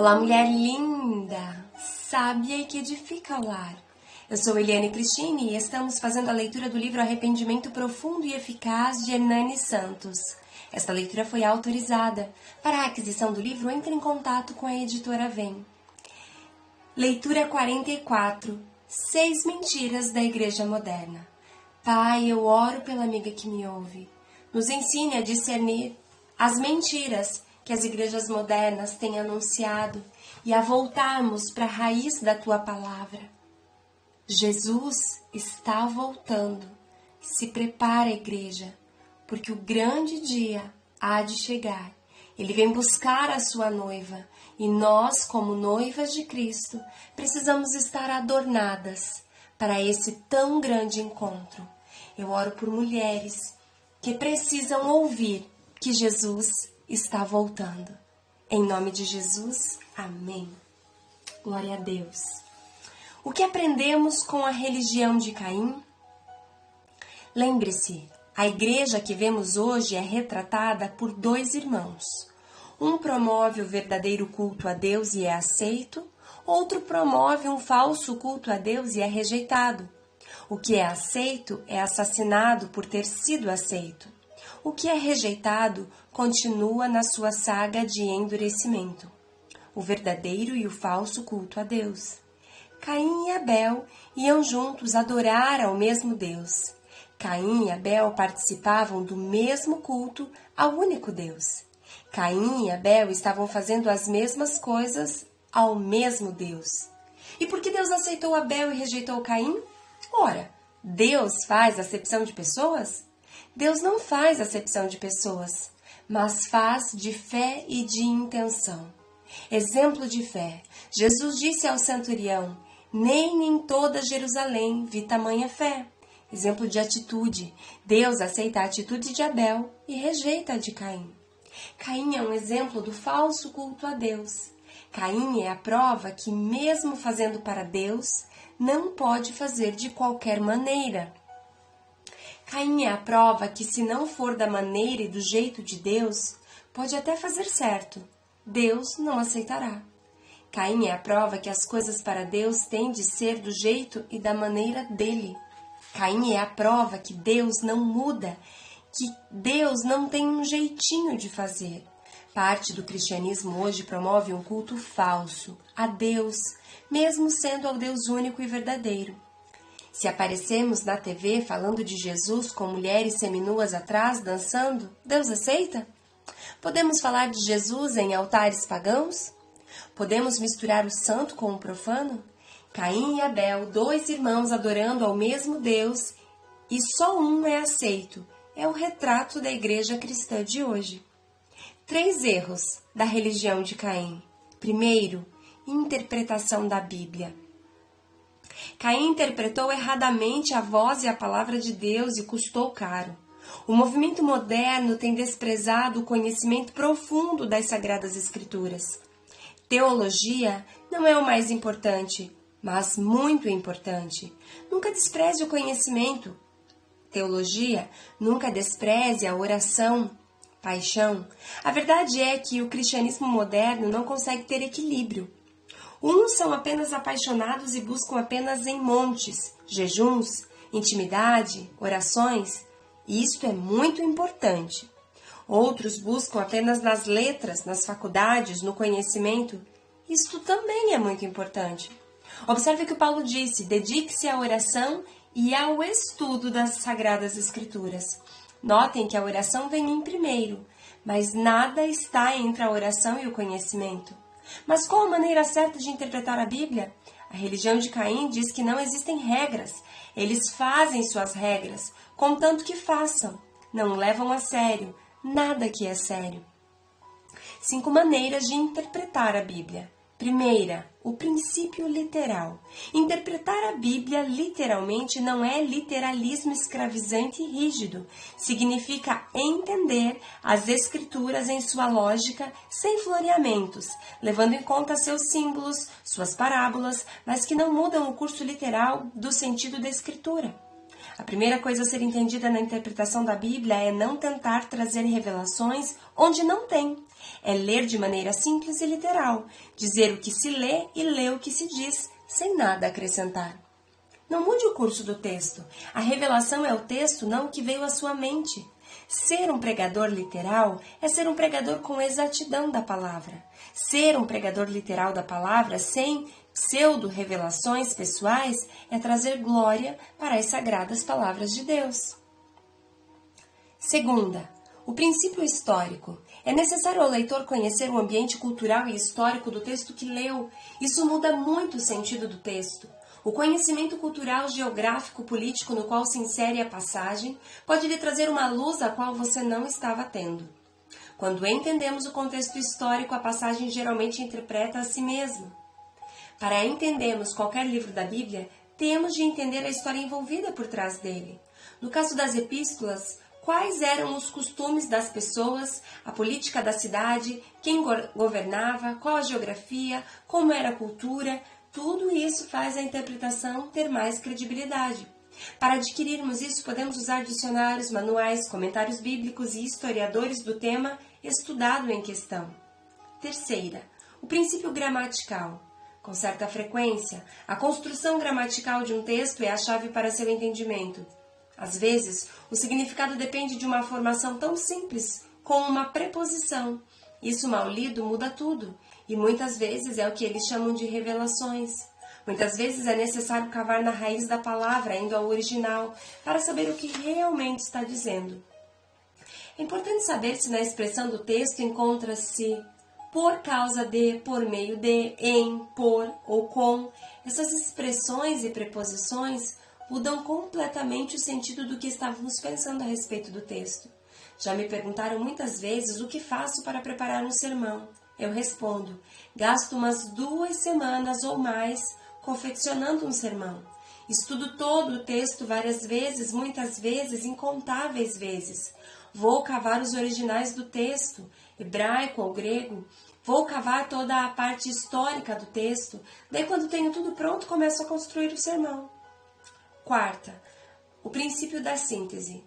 Olá, mulher linda, sábia e que edifica o lar. Eu sou Eliane Cristine e estamos fazendo a leitura do livro Arrependimento Profundo e Eficaz de Hernani Santos. Esta leitura foi autorizada. Para a aquisição do livro, entre em contato com a editora Vem. Leitura 44. 6 mentiras da Igreja Moderna. Pai, eu oro pela amiga que me ouve. Nos ensine a discernir as mentiras que as igrejas modernas têm anunciado e a voltarmos para a raiz da tua palavra. Jesus está voltando. Se prepara, igreja, porque o grande dia há de chegar. Ele vem buscar a sua noiva e nós, como noivas de Cristo, precisamos estar adornadas para esse tão grande encontro. Eu oro por mulheres que precisam ouvir que Jesus está voltando. Em nome de Jesus, amém. Glória a Deus. O que aprendemos com a religião de Caim? Lembre-se, a igreja que vemos hoje é retratada por 2 irmãos. Um promove o verdadeiro culto a Deus e é aceito, outro promove um falso culto a Deus e é rejeitado. O que é aceito é assassinado por ter sido aceito. O que é rejeitado continua na sua saga de endurecimento. O verdadeiro e o falso culto a Deus. Caim e Abel iam juntos adorar ao mesmo Deus. Caim e Abel participavam do mesmo culto ao único Deus. Caim e Abel estavam fazendo as mesmas coisas ao mesmo Deus. E por que Deus aceitou Abel e rejeitou Caim? Ora, Deus faz acepção de pessoas? Deus não faz acepção de pessoas, mas faz de fé e de intenção. Exemplo de fé. Jesus disse ao centurião: nem em toda Jerusalém vi tamanha fé. Exemplo de atitude. Deus aceita a atitude de Abel e rejeita a de Caim. Caim é um exemplo do falso culto a Deus. Caim é a prova que, mesmo fazendo para Deus, não pode fazer de qualquer maneira. Caim é a prova que, se não for da maneira e do jeito de Deus, pode até fazer certo. Deus não aceitará. Caim é a prova que as coisas para Deus têm de ser do jeito e da maneira dele. Caim é a prova que Deus não muda, que Deus não tem um jeitinho de fazer. Parte do cristianismo hoje promove um culto falso a Deus, mesmo sendo ao Deus único e verdadeiro. Se aparecemos na TV falando de Jesus com mulheres seminuas atrás dançando, Deus aceita? Podemos falar de Jesus em altares pagãos? Podemos misturar o santo com o profano? Caim e Abel, 2 irmãos adorando ao mesmo Deus, e só um é aceito. É o retrato da igreja cristã de hoje. 3 erros da religião de Caim. Primeiro, interpretação da Bíblia. Caim interpretou erradamente a voz e a palavra de Deus e custou caro. O movimento moderno tem desprezado o conhecimento profundo das Sagradas Escrituras. Teologia não é o mais importante, mas muito importante. Nunca despreze o conhecimento. Teologia, nunca despreze a oração, paixão. A verdade é que o cristianismo moderno não consegue ter equilíbrio. Uns são apenas apaixonados e buscam apenas em montes, jejuns, intimidade, orações. E isto é muito importante. Outros buscam apenas nas letras, nas faculdades, no conhecimento. Isto também é muito importante. Observe que o Paulo disse: dedique-se à oração e ao estudo das Sagradas Escrituras. Notem que a oração vem em primeiro, mas nada está entre a oração e o conhecimento. Mas qual a maneira certa de interpretar a Bíblia? A religião de Caim diz que não existem regras. Eles fazem suas regras, contanto que façam. Não levam a sério nada que é sério. 5 maneiras de interpretar a Bíblia. Primeira, o princípio literal. Interpretar a Bíblia literalmente não é literalismo escravizante e rígido. Significa entender as Escrituras em sua lógica sem floreamentos, levando em conta seus símbolos, suas parábolas, mas que não mudam o curso literal do sentido da Escritura. A primeira coisa a ser entendida na interpretação da Bíblia é não tentar trazer revelações onde não tem, É ler de maneira simples e literal, dizer o que se lê e ler o que se diz, sem nada acrescentar. Não mude o curso do texto. A revelação é o texto, não o que veio à sua mente. Ser um pregador literal é ser um pregador com exatidão da palavra. Ser um pregador literal da palavra, sem pseudo-revelações pessoais, é trazer glória para as sagradas palavras de Deus. Segunda, o princípio histórico. É necessário ao leitor conhecer o ambiente cultural e histórico do texto que leu. Isso muda muito o sentido do texto. O conhecimento cultural, geográfico, político no qual se insere a passagem pode lhe trazer uma luz a qual você não estava tendo. Quando entendemos o contexto histórico, a passagem geralmente interpreta a si mesma. Para entendermos qualquer livro da Bíblia, temos de entender a história envolvida por trás dele. No caso das epístolas, quais eram os costumes das pessoas, a política da cidade, quem governava, qual a geografia, como era a cultura, tudo isso faz a interpretação ter mais credibilidade. Para adquirirmos isso, podemos usar dicionários, manuais, comentários bíblicos e historiadores do tema estudado em questão. Terceira, o princípio gramatical. Com certa frequência, a construção gramatical de um texto é a chave para seu entendimento. Às vezes, o significado depende de uma formação tão simples como uma preposição. Isso mal lido muda tudo, e muitas vezes é o que eles chamam de revelações. Muitas vezes é necessário cavar na raiz da palavra, indo ao original, para saber o que realmente está dizendo. É importante saber se na expressão do texto encontra-se por causa de, por meio de, em, por ou com. Essas expressões e preposições mudam completamente o sentido do que estávamos pensando a respeito do texto. Já me perguntaram muitas vezes o que faço para preparar um sermão. Eu respondo, gasto umas 2 semanas ou mais confeccionando um sermão. Estudo todo o texto várias vezes, muitas vezes, incontáveis vezes. Vou cavar os originais do texto, hebraico ou grego. Vou cavar toda a parte histórica do texto. Daí, quando tenho tudo pronto, começo a construir o sermão. Quarta, o princípio da síntese.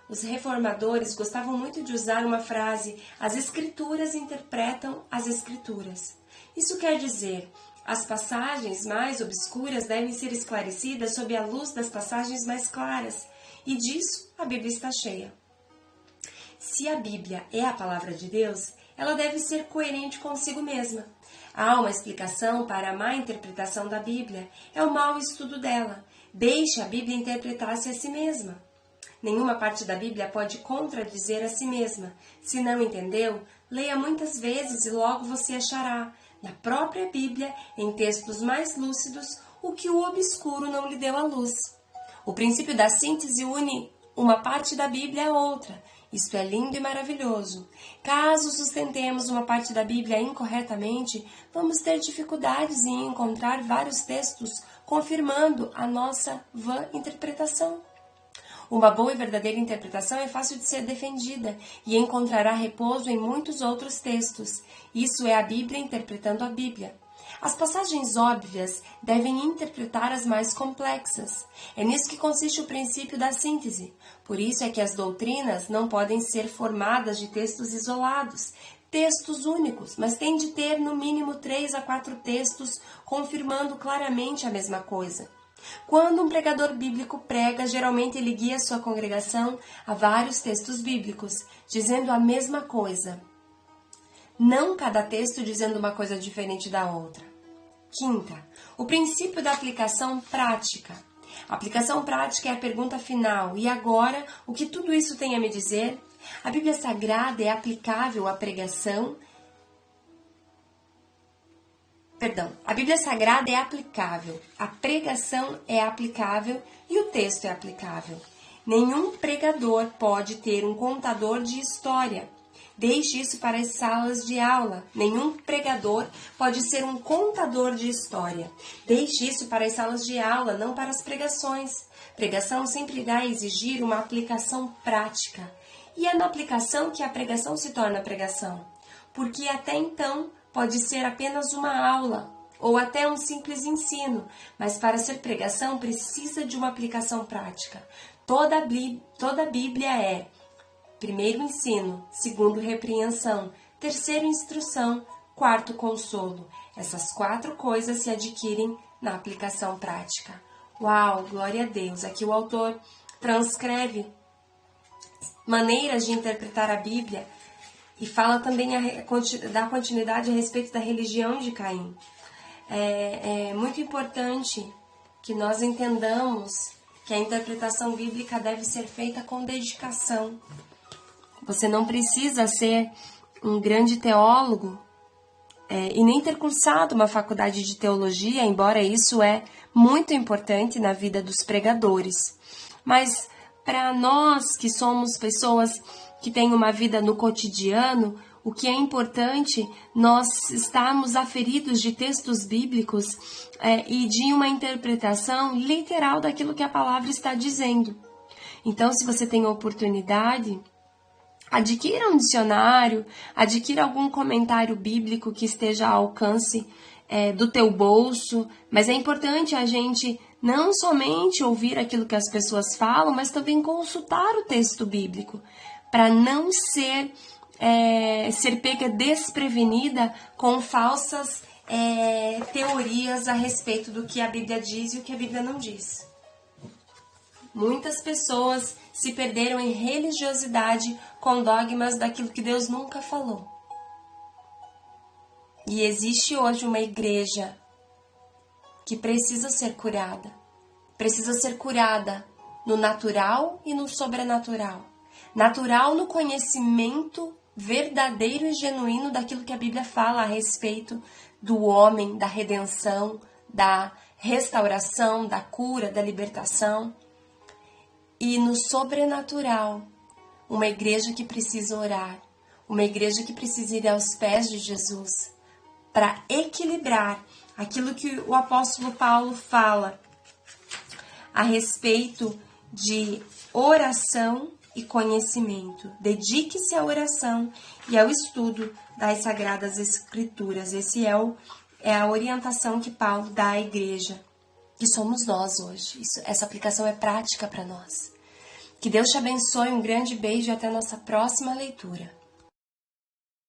Os reformadores gostavam muito de usar uma frase: as escrituras interpretam as escrituras. Isso quer dizer, as passagens mais obscuras devem ser esclarecidas sob a luz das passagens mais claras, e disso a Bíblia está cheia. Se a Bíblia é a palavra de Deus, ela deve ser coerente consigo mesma. Há uma explicação para a má interpretação da Bíblia, é o mau estudo dela. Deixe a Bíblia interpretar-se a si mesma. Nenhuma parte da Bíblia pode contradizer a si mesma. Se não entendeu, leia muitas vezes e logo você achará, na própria Bíblia, em textos mais lúcidos, o que o obscuro não lhe deu à luz. O princípio da síntese une uma parte da Bíblia a outra. Isto é lindo e maravilhoso. Caso sustentemos uma parte da Bíblia incorretamente, vamos ter dificuldades em encontrar vários textos confirmando a nossa vã interpretação. Uma boa e verdadeira interpretação é fácil de ser defendida e encontrará repouso em muitos outros textos. Isso é a Bíblia interpretando a Bíblia. As passagens óbvias devem interpretar as mais complexas. É nisso que consiste o princípio da síntese. Por isso é que as doutrinas não podem ser formadas de textos isolados, textos únicos, mas têm de ter no mínimo 3 a 4 textos confirmando claramente a mesma coisa. Quando um pregador bíblico prega, geralmente ele guia sua congregação a vários textos bíblicos, dizendo a mesma coisa. Não cada texto dizendo uma coisa diferente da outra. Quinta, o princípio da aplicação prática. A aplicação prática é a pergunta final. E agora, o que tudo isso tem a me dizer? A Bíblia Sagrada é aplicável à pregação? A Bíblia Sagrada é aplicável, a pregação é aplicável e o texto é aplicável. Nenhum pregador pode ter um contador de história. Deixe isso para as salas de aula. Nenhum pregador pode ser um contador de história. Deixe isso para as salas de aula, não para as pregações. Pregação sempre irá exigir uma aplicação prática. E é na aplicação que a pregação se torna pregação. Porque até então pode ser apenas uma aula ou até um simples ensino, mas para ser pregação precisa de uma aplicação prática. Toda a Bíblia é: primeiro ensino, segundo repreensão, Terceiro, instrução. Quarto, consolo. Essas 4 coisas se adquirem na aplicação prática. Uau, glória a Deus! Aqui o autor transcreve maneiras de interpretar a Bíblia e fala também, dá continuidade a respeito da religião de Caim. É muito importante que nós entendamos que a interpretação bíblica deve ser feita com dedicação. Você não precisa ser um grande teólogo e nem ter cursado uma faculdade de teologia, embora isso é muito importante na vida dos pregadores. Mas para nós que somos pessoas que têm uma vida no cotidiano, o que é importante, nós estarmos aferidos de textos bíblicos e de uma interpretação literal daquilo que a palavra está dizendo. Então, se você tem a oportunidade, adquira um dicionário, adquira algum comentário bíblico que esteja ao alcance do teu bolso, mas é importante a gente não somente ouvir aquilo que as pessoas falam, mas também consultar o texto bíblico, para não ser pega desprevenida com falsas teorias a respeito do que a Bíblia diz e o que a Bíblia não diz. Muitas pessoas se perderam em religiosidade com dogmas daquilo que Deus nunca falou. E existe hoje uma igreja que precisa ser curada. Precisa ser curada no natural e no sobrenatural. Natural no conhecimento verdadeiro e genuíno daquilo que a Bíblia fala a respeito do homem, da redenção, da restauração, da cura, da libertação. E no sobrenatural, uma igreja que precisa orar, uma igreja que precisa ir aos pés de Jesus para equilibrar aquilo que o apóstolo Paulo fala a respeito de oração e conhecimento. Dedique-se à oração e ao estudo das Sagradas Escrituras. Esse é a orientação que Paulo dá à igreja, que somos nós hoje. Essa aplicação é prática para nós. Que Deus te abençoe, um grande beijo e até a nossa próxima leitura.